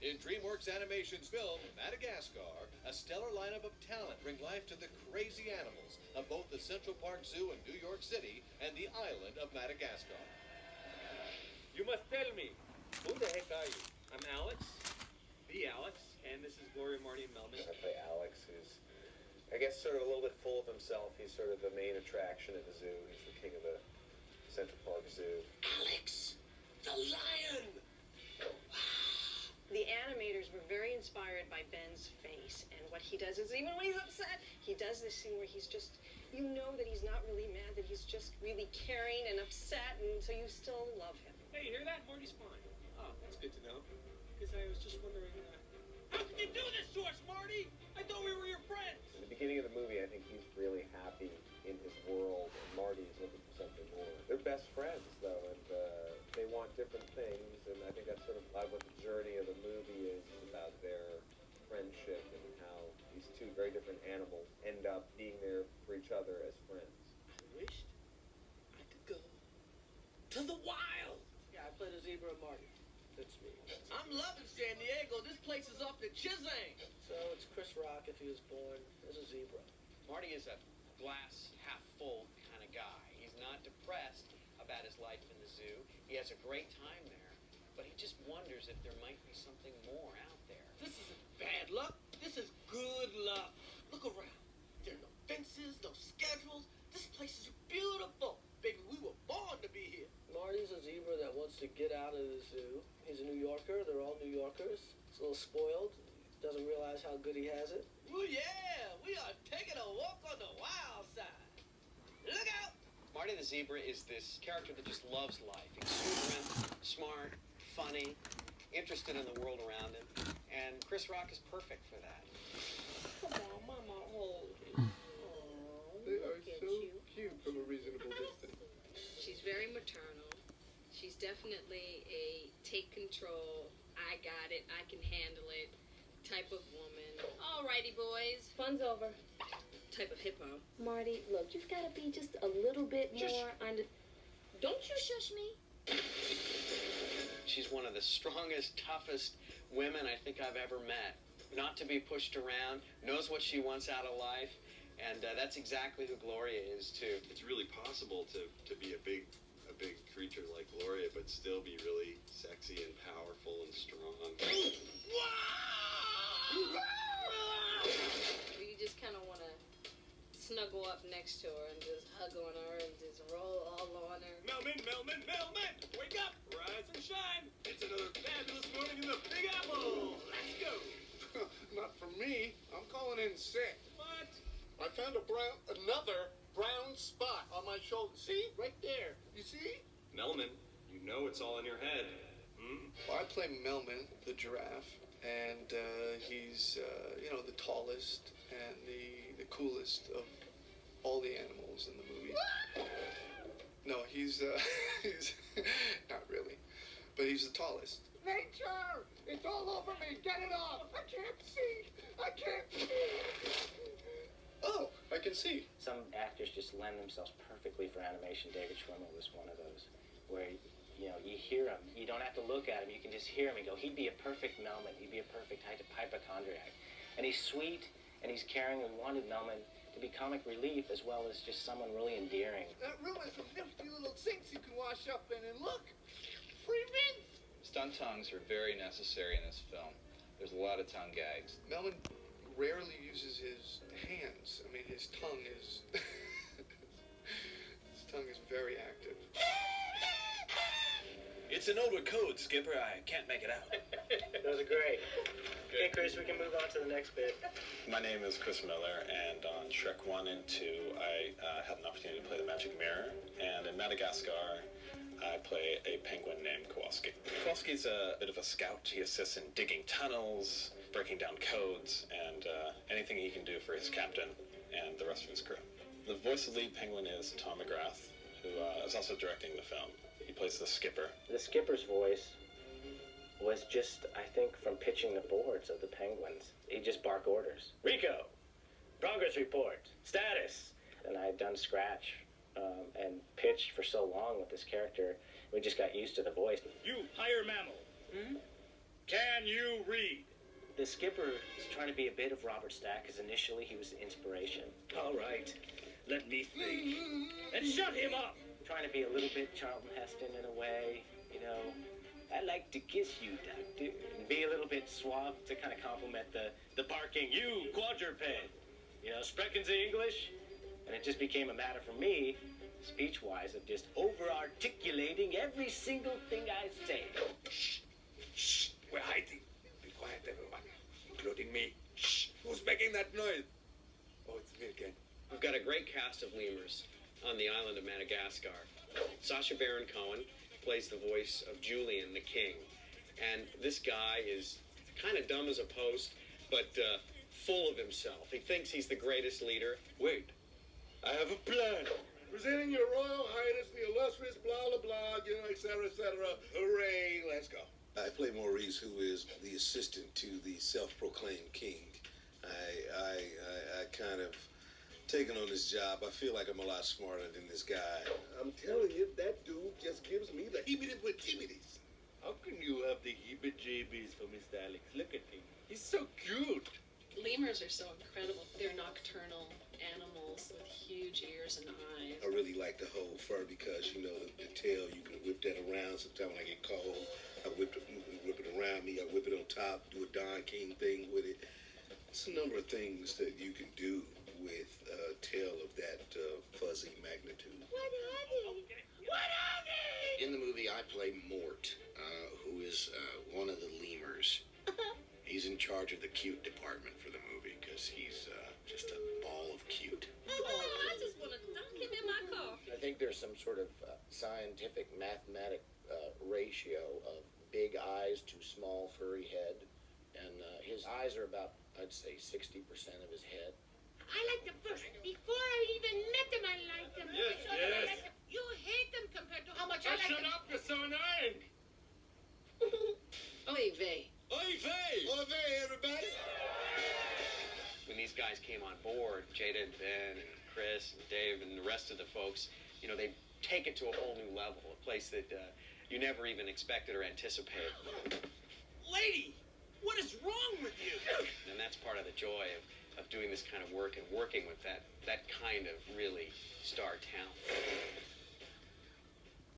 In DreamWorks Animation's film, Madagascar, a stellar lineup of talent bring life to the crazy animals of both the Central Park Zoo in New York City and the island of Madagascar. You must tell me, who the heck are you? I'm Alex, the Alex, and this is Gloria, Marty, and Melman. I play Alex, who's, I guess, sort of a little bit full of himself. He's sort of the main attraction at the zoo. He's the king of the Central Park Zoo. Alex, the lion! The animators were very inspired by Ben's face, and what he does is, even when he's upset, he does this scene where he's just, you know that he's not really mad, that he's just really caring and upset, and so you still love him. Hey, you hear that? Marty's fine. Oh, that's good to know. Because I was just wondering, how could you do this to us, Marty? I thought we were your friends. In the beginning of the movie, I think he's really happy in his world, and Marty is looking for something more. They're best friends, though, and they want different things, and I think that's sort of what the journey of the movie is about, their friendship and how these two very different animals end up being there for each other as friends. I wished I could go to the wild. Yeah, I play the zebra and Marty. That's me. I'm loving San Diego. This place is off the chisang. So it's Chris Rock if he was born as a zebra. Marty is a glass half full kind of guy. He's not depressed about his life in the zoo. He has a great time there, but he just wonders if there might be something more out there. This isn't bad luck. This is good luck. Look around. There are no fences, no schedules. This place is beautiful. Baby, we were born to be here. Marty's a zebra that wants to get out of the zoo. He's a New Yorker. They're all New Yorkers. He's a little spoiled. Doesn't realize how good he has it. Oh, yeah. We are taking a walk on the wild side. Look out. Marty the zebra is this character that just loves life. Exuberant, smart, funny, interested in the world around him. And Chris Rock is perfect for that. Come on, Mama, hold it. They are so cute from a reasonable distance. She's very maternal. She's definitely a take control, I got it, I can handle it type of woman. Alrighty, boys. Fun's over. Type of hippo. Marty, look, you've got to be just a little bit more under... Don't you shush me. She's one of the strongest, toughest women I think I've ever met. Not to be pushed around, knows what she wants out of life, and that's exactly who Gloria is too. It's really possible to be a big creature like Gloria, but still be really sexy and powerful and strong. You just kind of want to snuggle up next to her and just hug on her and just roll all on her. Melman, wake up, rise and shine. It's another fabulous morning in the Big Apple. Let's go. Not for me. I'm calling in sick. What? I found another brown spot on my shoulder. See? Right there. You see? Melman, you know it's all in your head. Well, I play Melman, the giraffe, and he's, the tallest and the coolest of all the animals in the movie. No, he's not really, but he's the tallest. Nature! It's all over me! Get it off! I can't see! I can't see! Oh, I can see. Some actors just lend themselves perfectly for animation. David Schwimmer was one of those, where you hear him. You don't have to look at him. You can just hear him and go, he'd be a perfect Melman. He'd be a perfect hypochondriac. And he's sweet, and he's caring. We wanted Melman to be comic relief as well as just someone really endearing. That room has some nifty little sinks you can wash up in, and look, free mint. Stunt tongues are very necessary in this film. There's a lot of tongue gags. Melman rarely uses his hands. I mean, his tongue is very active. It's an older code, Skipper. I can't make it out. Those are great. Okay, Chris, we can move on to the next bit. My name is Chris Miller, and on Shrek 1 and 2, I had an opportunity to play the Magic Mirror, and in Madagascar, I play a penguin named Kowalski. Kowalski's a bit of a scout. He assists in digging tunnels, breaking down codes, and anything he can do for his captain and the rest of his crew. The voice of the lead penguin is Tom McGrath, who is also directing the film. He plays the skipper. The skipper's voice was just, I think, from pitching the boards of the penguins. He'd just bark orders. Rico, progress report, status. And I had done Scratch and pitched for so long with this character, we just got used to the voice. You hire mammal. Can you read? The skipper is trying to be a bit of Robert Stack, because initially he was the inspiration. All right. Let me think. And shut him up! Trying to be a little bit Charlton Heston in a way, you know. I like to kiss you, Doctor. And be a little bit suave to kind of compliment the barking, you quadruped. You know, sprechen Sie English? And it just became a matter for me, speech-wise, of just over-articulating every single thing I say. Shh. Shh. We're hiding. Be quiet, everyone. Including me. Shh. Who's making that noise? Oh, it's me again. We've got a great cast of lemurs on the island of Madagascar. Sacha Baron Cohen plays the voice of Julian the king. And this guy is kind of dumb as a post, but full of himself. He thinks he's the greatest leader. Wait. I have a plan. Presenting your Royal Highness the illustrious blah, blah, blah, you know, etc., etc. Hooray, let's go. I play Maurice, who is the assistant to the self-proclaimed king. I kind of taken on this job. I feel like I'm a lot smarter than this guy. I'm telling you, that dude just gives me the heebie-jeebies. How can you have the heebie-jeebies for Mr. Alex? Look at him. He's so cute. Lemurs are so incredible. They're nocturnal animals with huge ears and eyes. I really like the whole fur because, you know, the tail, you can whip that around. Sometimes when I get cold, I whip it around me. I whip it on top, do a Don King thing with it. It's a number of things that you can do with a tail of that fuzzy magnitude. What are they? What are they? In the movie, I play Mort, who is one of the lemurs. He's in charge of the cute department for the movie because he's just a ball of cute. I just want to dunk him in my coffee. I think there's some sort of scientific mathematic ratio of big eyes to small furry head, and his eyes are about, I'd say, 60% of his head. I like them first. Before I even met them, I like them. Yes, So that I yes. like them. You hate them compared to how much I like Shut them. up, you're so annoying. Oy vey. Oy vey! Oy vey, everybody! When these guys came on board, Jada and Ben and Chris and Dave and the rest of the folks, you know, they take it to a whole new level, a place that you never even expected or anticipated. Lady, what is wrong with you? And that's part of the joy of doing this kind of work and working with that kind of really star talent.